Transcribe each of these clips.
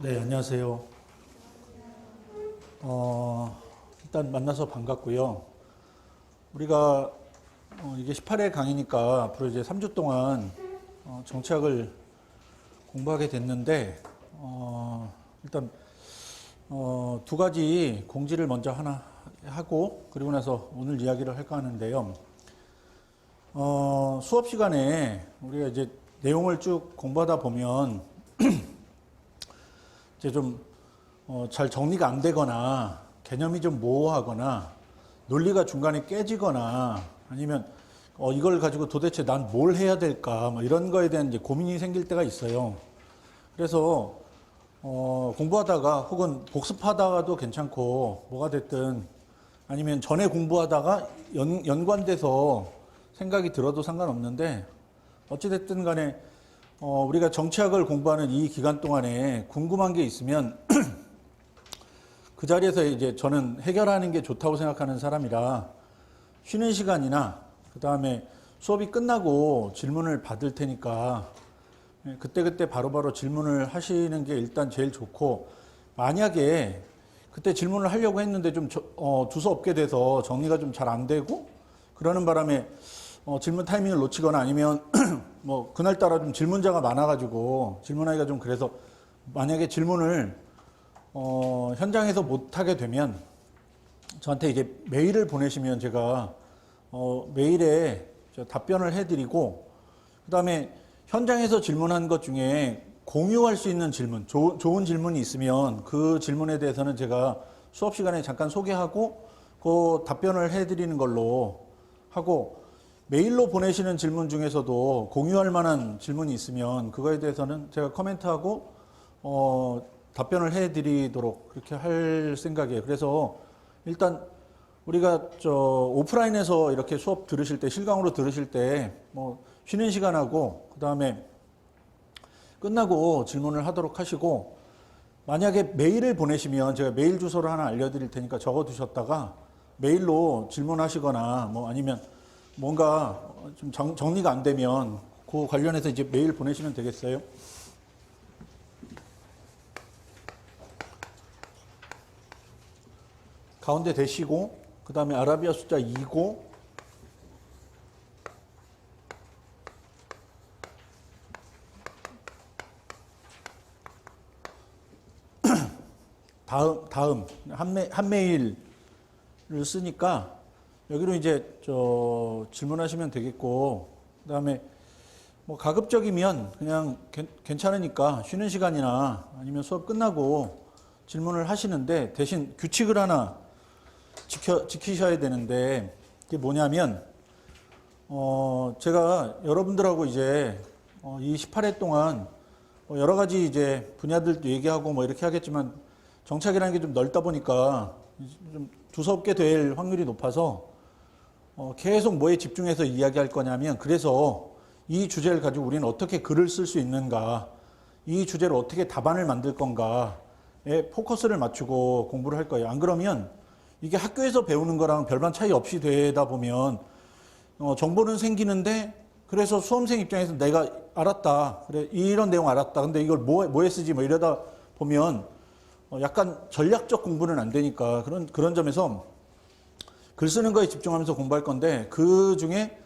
네, 안녕하세요. 일단 만나서 반갑고요. 우리가 이게 18회 강의니까 앞으로 이제 3주 동안 정치학을 공부하게 됐는데 일단 두 가지 공지를 먼저 하나 하고 그리고 나서 오늘 이야기를 할까 하는데요. 수업 시간에 우리가 이제 내용을 쭉 공부하다 보면 이제 좀 잘 정리가 안 되거나 개념이 좀 모호하거나 논리가 중간에 깨지거나 아니면 이걸 가지고 도대체 난 뭘 해야 될까 뭐 이런 거에 대한 이제 고민이 생길 때가 있어요. 그래서 공부하다가 혹은 복습하다가도 괜찮고 뭐가 됐든 아니면 전에 공부하다가 연관돼서 생각이 들어도 상관없는데 어찌됐든 간에 우리가 정치학을 공부하는 이 기간 동안에 궁금한 게 있으면 그 자리에서 이제 저는 해결하는 게 좋다고 생각하는 사람이라 쉬는 시간이나 그 다음에 수업이 끝나고 질문을 받을 테니까 그때그때 바로바로 질문을 하시는 게 일단 제일 좋고, 만약에 그때 질문을 하려고 했는데 좀 두서없게 돼서 정리가 좀 잘 안 되고 그러는 바람에 질문 타이밍을 놓치거나 아니면 뭐 그날따라 좀 질문자가 많아가지고 질문하기가 좀 그래서 만약에 질문을 현장에서 못하게 되면 저한테 이제 메일을 보내시면 제가 메일에 답변을 해드리고, 그 다음에 현장에서 질문한 것 중에 공유할 수 있는 질문, 좋은 질문이 있으면 그 질문에 대해서는 제가 수업 시간에 잠깐 소개하고 그 답변을 해드리는 걸로 하고, 메일로 보내시는 질문 중에서도 공유할 만한 질문이 있으면 그거에 대해서는 제가 코멘트하고 답변을 해드리도록 그렇게 할 생각이에요. 그래서 일단 우리가 오프라인에서 이렇게 수업 들으실 때, 실강으로 들으실 때 뭐 쉬는 시간하고 그 다음에 끝나고 질문을 하도록 하시고, 만약에 메일을 보내시면 제가 메일 주소를 하나 알려드릴 테니까 적어두셨다가 메일로 질문하시거나 뭐 아니면 뭔가 좀 정리가 안 되면 그 관련해서 이제 메일 보내시면 되겠어요. 가운데 대시고 그 다음에 아라비아 숫자 2고 다음 한 메일을 쓰니까 여기로 이제 질문하시면 되겠고, 그 다음에 뭐 가급적이면 그냥 괜찮으니까 쉬는 시간이나 아니면 수업 끝나고 질문을 하시는데, 대신 규칙을 하나 지키셔야 되는데, 그게 뭐냐면 제가 여러분들하고 이제 이 18회 동안 여러 가지 이제 분야들도 얘기하고 뭐 이렇게 하겠지만 정착이라는 게 좀 넓다 보니까 좀 두서없게 될 확률이 높아서 계속 뭐에 집중해서 이야기할 거냐면, 그래서 이 주제를 가지고 우리는 어떻게 글을 쓸 수 있는가, 이 주제를 어떻게 답안을 만들 건가에 포커스를 맞추고 공부를 할 거예요. 안 그러면 이게 학교에서 배우는 거랑 별반 차이 없이 되다 보면 정보는 생기는데, 그래서 수험생 입장에서 내가 알았다, 그래 이런 내용 알았다, 근데 이걸 뭐에 쓰지 뭐 이러다 보면 약간 전략적 공부는 안 되니까 그런 점에서 글 쓰는 거에 집중하면서 공부할 건데, 그 중에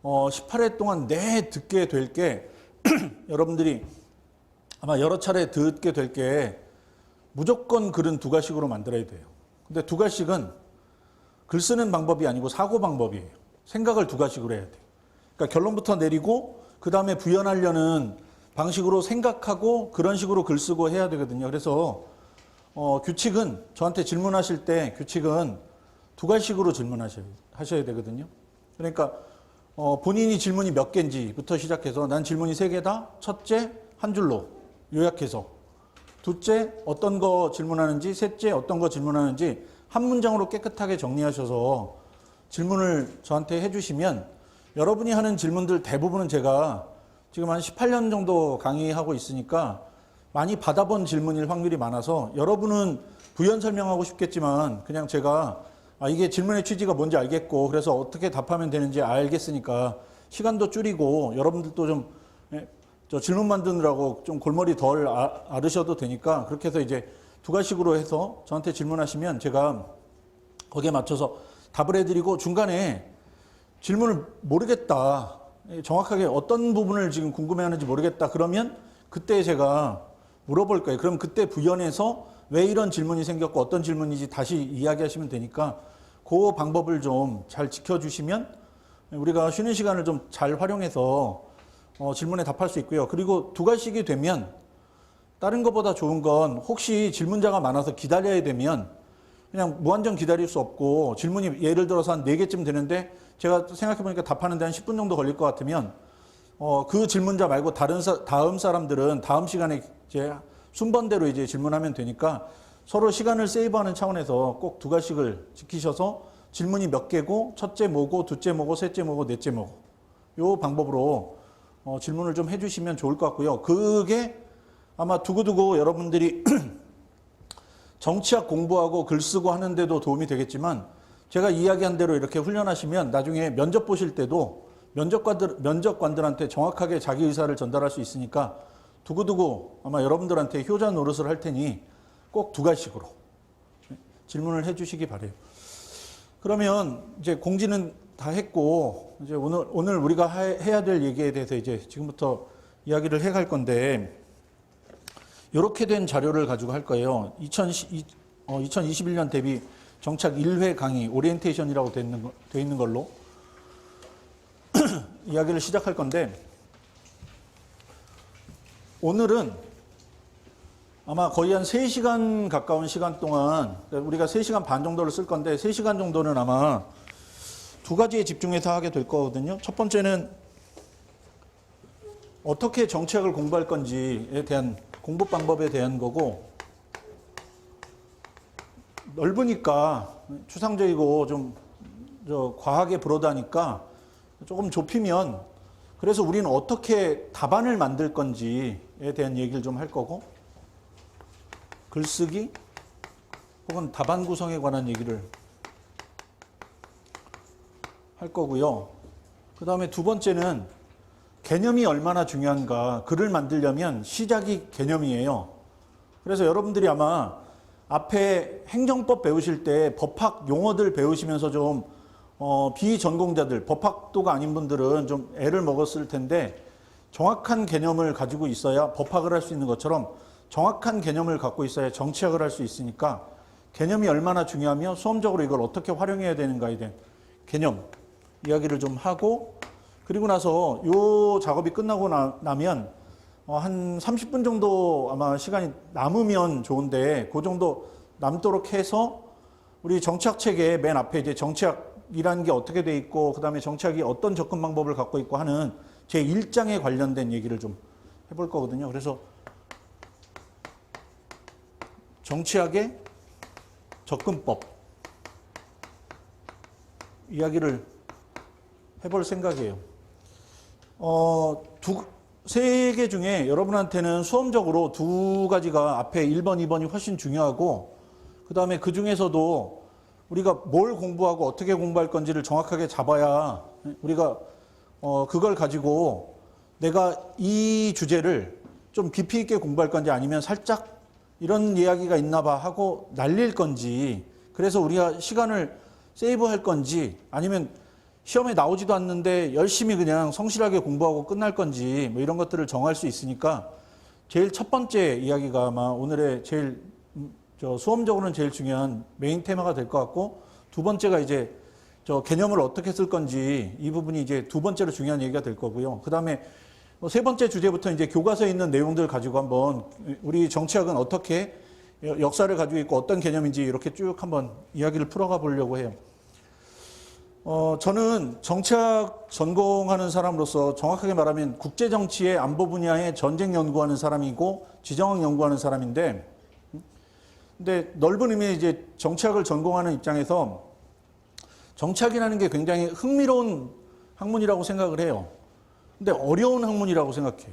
18회 동안 듣게 될 게 여러분들이 아마 여러 차례 듣게 될 게 무조건 글은 두 가식으로 만들어야 돼요. 근데 두 가식은 글 쓰는 방법이 아니고 사고 방법이에요. 생각을 두 가식으로 해야 돼요. 그러니까 결론부터 내리고 그 다음에 부연하려는 방식으로 생각하고 그런 식으로 글 쓰고 해야 되거든요. 그래서 규칙은, 저한테 질문하실 때 규칙은 두 가지식으로 질문하셔야 되거든요. 그러니까 본인이 질문이 몇 개인지부터 시작해서 난 질문이 3개다. 첫째, 한 줄로 요약해서. 둘째, 어떤 거 질문하는지. 셋째, 어떤 거 질문하는지 한 문장으로 깨끗하게 정리하셔서 질문을 저한테 해주시면, 여러분이 하는 질문들 대부분은 제가 지금 한 18년 정도 강의하고 있으니까 많이 받아본 질문일 확률이 많아서, 여러분은 부연 설명하고 싶겠지만 그냥 제가 이게 질문의 취지가 뭔지 알겠고 그래서 어떻게 답하면 되는지 알겠으니까 시간도 줄이고 여러분들도 좀 저 질문 만드느라고 좀 골머리 덜 앓으셔도 되니까 그렇게 해서 이제 두 가지식으로 해서 저한테 질문하시면 제가 거기에 맞춰서 답을 해드리고 중간에 질문을 모르겠다. 정확하게 어떤 부분을 지금 궁금해하는지 모르겠다. 그러면 그때 제가 물어볼 거예요. 그럼 그때 부연해서 왜 이런 질문이 생겼고 어떤 질문인지 다시 이야기하시면 되니까 그 방법을 좀 잘 지켜주시면 우리가 쉬는 시간을 좀 잘 활용해서 질문에 답할 수 있고요. 그리고 두 가지씩이 되면 다른 것보다 좋은 건 혹시 질문자가 많아서 기다려야 되면 그냥 무한정 기다릴 수 없고 질문이 예를 들어서 한 4개쯤 되는데 제가 생각해보니까 답하는데 한 10분 정도 걸릴 것 같으면 그 질문자 말고 다음 사람들은 다음 시간에 이제 순번대로 이제 질문하면 되니까 서로 시간을 세이브하는 차원에서 꼭 두 가지씩을 지키셔서 질문이 몇 개고 첫째 뭐고 둘째 뭐고 셋째 뭐고 넷째 뭐고 요 방법으로 질문을 좀 해주시면 좋을 것 같고요. 그게 아마 두고두고 여러분들이 정치학 공부하고 글 쓰고 하는데도 도움이 되겠지만 제가 이야기한 대로 이렇게 훈련하시면 나중에 면접 보실 때도 면접관들한테 정확하게 자기 의사를 전달할 수 있으니까 두고두고 아마 여러분들한테 효자 노릇을 할 테니 꼭 두 가지식으로 질문을 해 주시기 바래요. 그러면 이제 공지는 다 했고 이제 오늘 우리가 해야 될 얘기에 대해서 이제 지금부터 이야기를 해 갈 건데 이렇게 된 자료를 가지고 할 거예요. 2021년 대비 정착 1회 강의 오리엔테이션이라고 되어 있는 걸로 이야기를 시작할 건데 오늘은 아마 거의 한 3시간 가까운 시간 동안 우리가 3시간 반 정도를 쓸 건데 3시간 정도는 아마 두 가지에 집중해서 하게 될 거거든요. 첫 번째는 어떻게 정치학을 공부할 건지에 대한 공부 방법에 대한 거고 넓으니까 추상적이고 좀 과하게 불어다니까 조금 좁히면 그래서 우리는 어떻게 답안을 만들 건지에 대한 얘기를 좀 할 거고 글쓰기 혹은 답안 구성에 관한 얘기를 할 거고요. 그 다음에 두 번째는 개념이 얼마나 중요한가. 글을 만들려면 시작이 개념이에요. 그래서 여러분들이 아마 앞에 행정법 배우실 때 법학 용어들 배우시면서 좀 비전공자들, 법학도가 아닌 분들은 좀 애를 먹었을 텐데 정확한 개념을 가지고 있어야 법학을 할 수 있는 것처럼 정확한 개념을 갖고 있어야 정치학을 할 수 있으니까 개념이 얼마나 중요하며 수험적으로 이걸 어떻게 활용해야 되는가에 대한 개념 이야기를 좀 하고 그리고 나서 이 작업이 끝나고 나면 한 30분 정도 아마 시간이 남으면 좋은데 그 정도 남도록 해서 우리 정치학 책의 맨 앞에 이제 정치학이라는 게 어떻게 돼 있고 그 다음에 정치학이 어떤 접근 방법을 갖고 있고 하는 제 1장에 관련된 얘기를 좀 해볼 거거든요. 그래서 정치학의 접근법 이야기를 해볼 생각이에요. 세 개 중에 여러분한테는 수험적으로 두 가지가 앞에 1번, 2번이 훨씬 중요하고 그 다음에 그 중에서도 우리가 뭘 공부하고 어떻게 공부할 건지를 정확하게 잡아야 우리가 그걸 가지고 내가 이 주제를 좀 깊이 있게 공부할 건지 아니면 살짝 이런 이야기가 있나 봐 하고 날릴 건지 그래서 우리가 시간을 세이브할 건지 아니면 시험에 나오지도 않는데 열심히 그냥 성실하게 공부하고 끝날 건지 뭐 이런 것들을 정할 수 있으니까 제일 첫 번째 이야기가 아마 오늘의 제일 수험적으로는 제일 중요한 메인 테마가 될 것 같고 두 번째가 이제 개념을 어떻게 쓸 건지 이 부분이 이제 두 번째로 중요한 얘기가 될 거고요. 그 다음에 세 번째 주제부터 이제 교과서에 있는 내용들 가지고 한번 우리 정치학은 어떻게 역사를 가지고 있고 어떤 개념인지 이렇게 쭉 한번 이야기를 풀어가 보려고 해요. 저는 정치학 전공하는 사람으로서 정확하게 말하면 국제정치의 안보 분야의 전쟁 연구하는 사람이고 지정학 연구하는 사람인데 근데 넓은 의미의 이제 정치학을 전공하는 입장에서 정치학이라는 게 굉장히 흥미로운 학문이라고 생각을 해요. 근데 어려운 학문이라고 생각해요.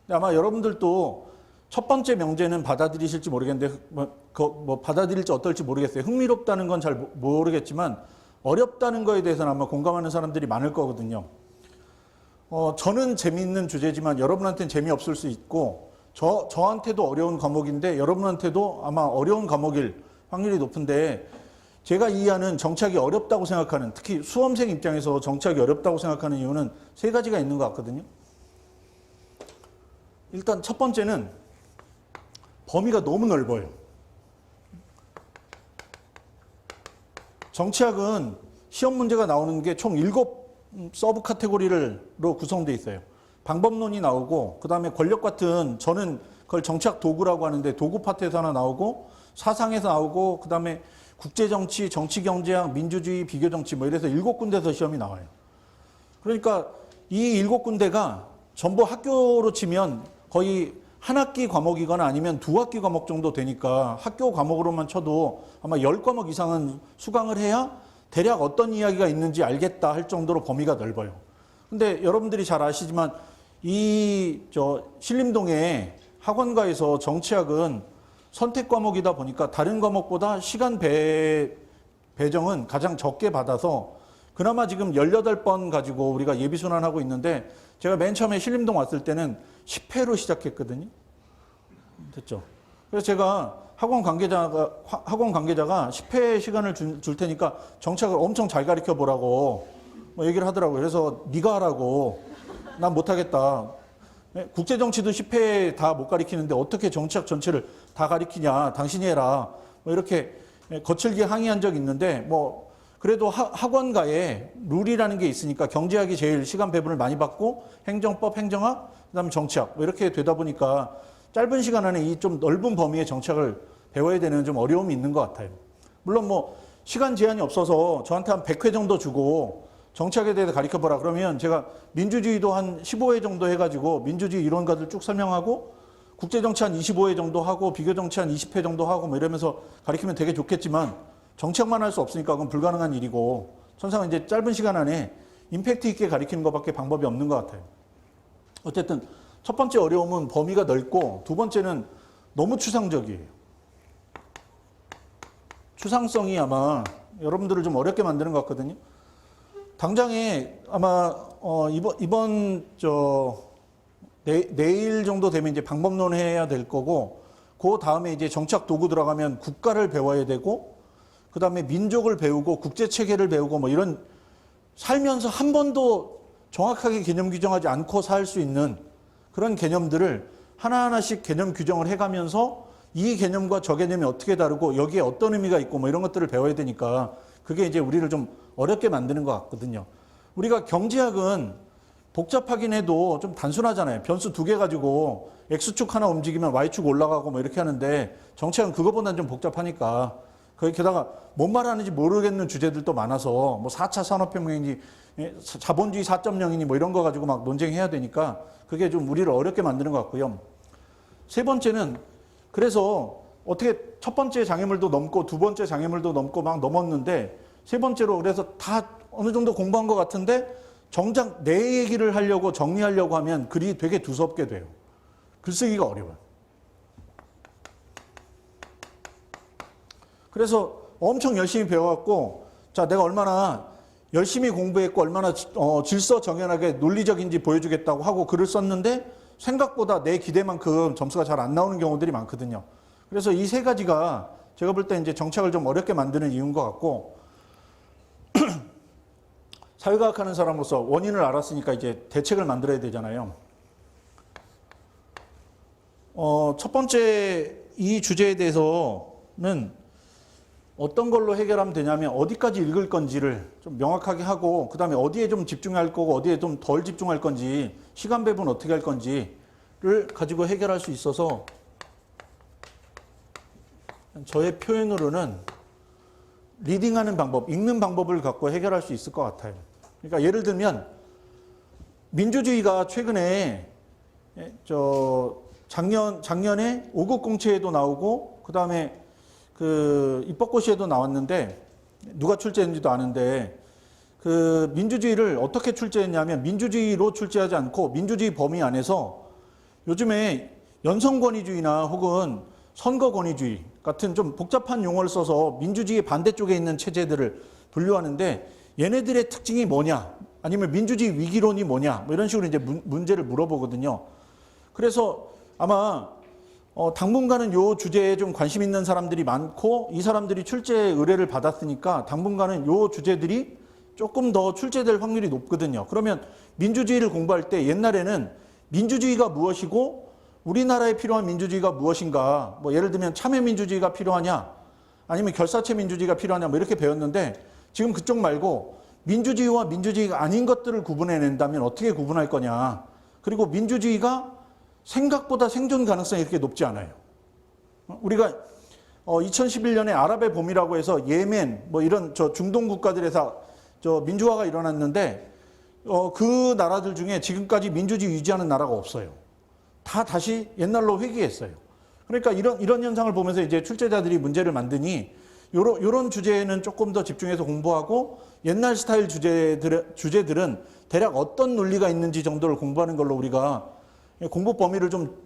근데 아마 여러분들도 첫 번째 명제는 받아들이실지 모르겠는데 뭐 받아들일지 어떨지 모르겠어요. 흥미롭다는 건 잘 모르겠지만 어렵다는 거에 대해서는 아마 공감하는 사람들이 많을 거거든요. 저는 재미있는 주제지만 여러분한테는 재미없을 수 있고 저한테도 어려운 과목인데 여러분한테도 아마 어려운 과목일 확률이 높은데 제가 이해하는 정치학이 어렵다고 생각하는 특히 수험생 입장에서 정치학이 어렵다고 생각하는 이유는 세 가지가 있는 것 같거든요. 일단 첫 번째는 범위가 너무 넓어요. 정치학은 시험 문제가 나오는 게 총 7서브 카테고리로 구성되어 있어요. 방법론이 나오고 그 다음에 권력 같은 저는 그걸 정치학 도구라고 하는데 도구 파트에서 하나 나오고 사상에서 나오고 그 다음에 국제정치, 정치경제학, 민주주의, 비교정치 뭐 이래서 7군데서 시험이 나와요. 그러니까 이 7군데가 전부 학교로 치면 거의 한 학기 과목이거나 아니면 2학기 과목 정도 되니까 학교 과목으로만 쳐도 아마 10과목 이상은 수강을 해야 대략 어떤 이야기가 있는지 알겠다 할 정도로 범위가 넓어요. 근데 여러분들이 잘 아시지만 신림동의 학원가에서 정치학은 선택 과목이다 보니까 다른 과목보다 시간 배정은 가장 적게 받아서 그나마 지금 18번 가지고 우리가 예비순환하고 있는데 제가 맨 처음에 신림동 왔을 때는 10회로 시작했거든요. 됐죠? 그래서 제가 학원 관계자가 10회 시간을 줄 테니까 정치학을 엄청 잘 가르쳐 보라고 뭐 얘기를 하더라고요. 그래서 네가 하라고. 난 못하겠다. 국제정치도 10회 다 못 가르치는데 어떻게 정치학 전체를 다 가르치냐. 당신이 해라. 뭐 이렇게 거칠게 항의한 적이 있는데 뭐 그래도 학원가에 룰이라는 게 있으니까 경제학이 제일 시간 배분을 많이 받고 행정법, 행정학, 그다음에 정치학 뭐 이렇게 되다 보니까 짧은 시간 안에 이 좀 넓은 범위의 정치학을 배워야 되는 좀 어려움이 있는 것 같아요. 물론 뭐 시간 제한이 없어서 저한테 한 100회 정도 주고 정치학에 대해서 가르쳐보라 그러면 제가 민주주의도 한 15회 정도 해가지고 민주주의 이론가들 쭉 설명하고 국제정치 한 25회 정도 하고 비교정치 한 20회 정도 하고 뭐 이러면서 가르치면 되게 좋겠지만 정치학만 할 수 없으니까 그건 불가능한 일이고 천상은 이제 짧은 시간 안에 임팩트 있게 가르치는 것밖에 방법이 없는 것 같아요. 어쨌든 첫 번째 어려움은 범위가 넓고 두 번째는 너무 추상적이에요. 추상성이 아마 여러분들을 좀 어렵게 만드는 것 같거든요. 당장에 아마 내일 정도 되면 이제 방법론 해야 될 거고 그 다음에 이제 정치학 도구 들어가면 국가를 배워야 되고 그 다음에 민족을 배우고 국제 체계를 배우고 뭐 이런 살면서 한 번도 정확하게 개념 규정하지 않고 살 수 있는 그런 개념들을 하나하나씩 개념 규정을 해가면서 이 개념과 저 개념이 어떻게 다르고 여기에 어떤 의미가 있고 뭐 이런 것들을 배워야 되니까 그게 이제 우리를 좀 어렵게 만드는 것 같거든요. 우리가 경제학은 복잡하긴 해도 좀 단순하잖아요. 변수 2개 가지고 X축 하나 움직이면 Y축 올라가고 뭐 이렇게 하는데 정치학은 그거보다는 좀 복잡하니까 게다가 뭔 말하는지 모르겠는 주제들도 많아서 뭐 4차 산업혁명이니 자본주의 4.0이니 뭐 이런 거 가지고 막 논쟁해야 되니까 그게 좀 우리를 어렵게 만드는 것 같고요. 세 번째는 그래서 어떻게 첫 번째 장애물도 넘고 두 번째 장애물도 넘고 막 넘었는데 세 번째로 그래서 다 어느 정도 공부한 것 같은데 정작 내 얘기를 하려고 정리하려고 하면 글이 되게 두껍게 돼요. 글쓰기가 어려워요. 그래서 엄청 열심히 배워갖고 자 내가 얼마나 열심히 공부했고 얼마나 질서 정연하게 논리적인지 보여주겠다고 하고 글을 썼는데 생각보다 내 기대만큼 점수가 잘 안 나오는 경우들이 많거든요. 그래서 이 세 가지가 제가 볼 때 이제 정치학을 좀 어렵게 만드는 이유인 것 같고 사회과학 하는 사람으로서 원인을 알았으니까 이제 대책을 만들어야 되잖아요. 첫 번째 이 주제에 대해서는 어떤 걸로 해결하면 되냐면 어디까지 읽을 건지를 좀 명확하게 하고 그 다음에 어디에 좀 집중할 거고 어디에 좀 덜 집중할 건지 시간 배분 어떻게 할 건지를 가지고 해결할 수 있어서 저의 표현으로는 리딩하는 방법, 읽는 방법을 갖고 해결할 수 있을 것 같아요. 그러니까 예를 들면 민주주의가 최근에 작년에 5급 공채에도 나오고 그 다음에 그 입법고시에도 나왔는데 누가 출제했는지도 아는데 그 민주주의를 어떻게 출제했냐면 민주주의로 출제하지 않고 민주주의 범위 안에서 요즘에 연성권위주의나 혹은 선거권위주의 같은 좀 복잡한 용어를 써서 민주주의 반대쪽에 있는 체제들을 분류하는데 얘네들의 특징이 뭐냐 아니면 민주주의 위기론이 뭐냐, 뭐 이런 식으로 이제 문제를 물어보거든요. 그래서 아마 당분간은 요 주제에 좀 관심 있는 사람들이 많고 이 사람들이 출제 의뢰를 받았으니까 당분간은 요 주제들이 조금 더 출제될 확률이 높거든요. 그러면 민주주의를 공부할 때 옛날에는 민주주의가 무엇이고 우리나라에 필요한 민주주의가 무엇인가, 뭐 예를 들면 참여민주주의가 필요하냐 아니면 결사체 민주주의가 필요하냐 뭐 이렇게 배웠는데 지금 그쪽 말고 민주주의와 민주주의가 아닌 것들을 구분해낸다면 어떻게 구분할 거냐. 그리고 민주주의가 생각보다 생존 가능성이 이렇게 높지 않아요. 우리가 2011년에 아랍의 봄이라고 해서 예멘 뭐 이런 저 중동 국가들에서 저 민주화가 일어났는데 그 나라들 중에 지금까지 민주주의 유지하는 나라가 없어요. 다 다시 옛날로 회귀했어요. 그러니까 이런 현상을 보면서 이제 출제자들이 문제를 만드니 요런 주제에는 조금 더 집중해서 공부하고 옛날 스타일 주제들은 대략 어떤 논리가 있는지 정도를 공부하는 걸로 우리가 공부 범위를 좀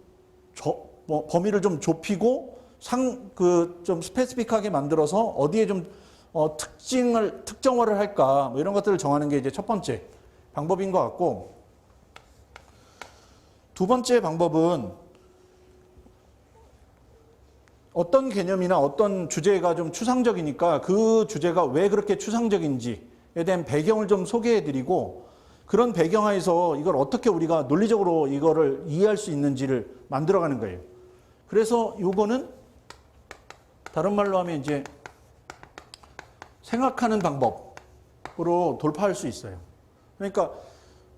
좁히고 좀 스페시픽하게 만들어서 어디에 좀 특정화를 할까 뭐 이런 것들을 정하는 게 이제 첫 번째 방법인 것 같고, 두 번째 방법은 어떤 개념이나 어떤 주제가 좀 추상적이니까 그 주제가 왜 그렇게 추상적인지에 대한 배경을 좀 소개해드리고 그런 배경하에서 이걸 어떻게 우리가 논리적으로 이거를 이해할 수 있는지를 만들어가는 거예요. 그래서 이거는 다른 말로 하면 이제 생각하는 방법으로 돌파할 수 있어요. 그러니까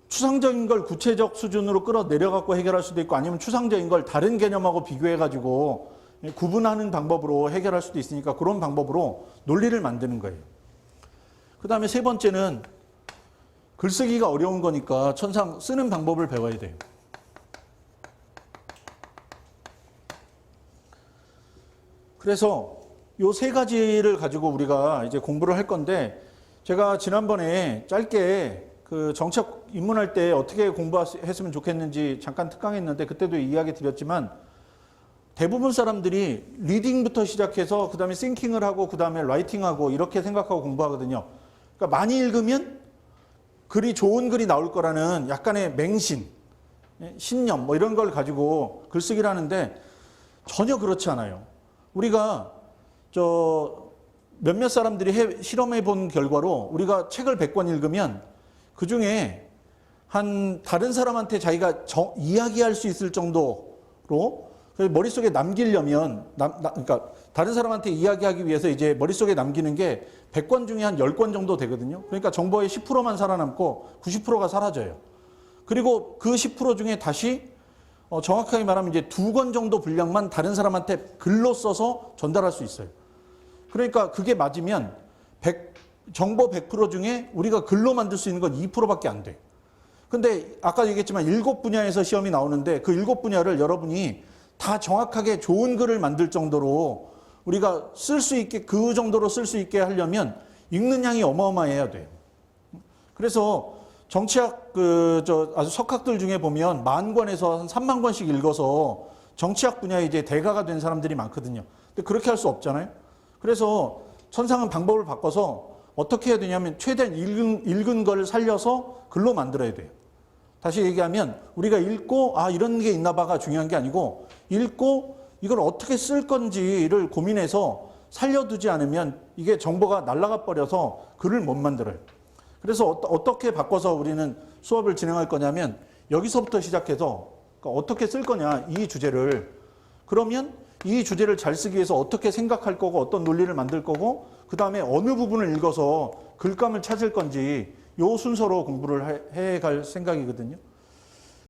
추상적인 걸 구체적 수준으로 끌어내려갖고 해결할 수도 있고 아니면 추상적인 걸 다른 개념하고 비교해가지고 구분하는 방법으로 해결할 수도 있으니까 그런 방법으로 논리를 만드는 거예요. 그 다음에 세 번째는 글쓰기가 어려운 거니까 천상 쓰는 방법을 배워야 돼요. 그래서 요 세 가지를 가지고 우리가 이제 공부를 할 건데 제가 지난번에 짧게 그 정책 입문할 때 어떻게 공부했으면 좋겠는지 잠깐 특강했는데 그때도 이야기 드렸지만 대부분 사람들이 리딩부터 시작해서 그 다음에 싱킹을 하고 그 다음에 라이팅하고 이렇게 생각하고 공부하거든요. 그러니까 많이 읽으면 글이 좋은 글이 나올 거라는 약간의 맹신, 신념 뭐 이런 걸 가지고 글쓰기를 하는데 전혀 그렇지 않아요. 우리가 몇몇 사람들이 실험해 본 결과로 우리가 책을 100권 읽으면 그 중에 다른 사람한테 자기가 이야기할 수 있을 정도로 머릿속에 남기려면 그러니까 다른 사람한테 이야기하기 위해서 이제 머릿속에 남기는 게 100권 중에 한 10권 정도 되거든요. 그러니까 정보의 10%만 살아남고 90%가 사라져요. 그리고 그 10% 중에 다시 정확하게 말하면 이제 2권 정도 분량만 다른 사람한테 글로 써서 전달할 수 있어요. 그러니까 그게 맞으면 정보 100% 중에 우리가 글로 만들 수 있는 건 2%밖에 안 돼. 근데 아까 얘기했지만 7분야에서 시험이 나오는데 그 7분야를 여러분이 다 정확하게 좋은 글을 만들 정도로 우리가 쓸 수 있게 그 정도로 쓸 수 있게 하려면 읽는 양이 어마어마해야 돼요. 그래서 정치학 아주 석학들 중에 보면 10,000권에서 한 30,000권씩 읽어서 정치학 분야에 이제 대가가 된 사람들이 많거든요. 근데 그렇게 할 수 없잖아요. 그래서 천상은 방법을 바꿔서 어떻게 해야 되냐면 최대한 읽은 걸 살려서 글로 만들어야 돼요. 다시 얘기하면 우리가 읽고 이런 게 있나 봐가 중요한 게 아니고 읽고 이걸 어떻게 쓸 건지를 고민해서 살려두지 않으면 이게 정보가 날아가 버려서 글을 못 만들어요. 그래서 어떻게 바꿔서 우리는 수업을 진행할 거냐면 여기서부터 시작해서 어떻게 쓸 거냐 이 주제를. 그러면 이 주제를 잘 쓰기 위해서 어떻게 생각할 거고 어떤 논리를 만들 거고 그 다음에 어느 부분을 읽어서 글감을 찾을 건지 요 순서로 공부를 해갈 생각이거든요.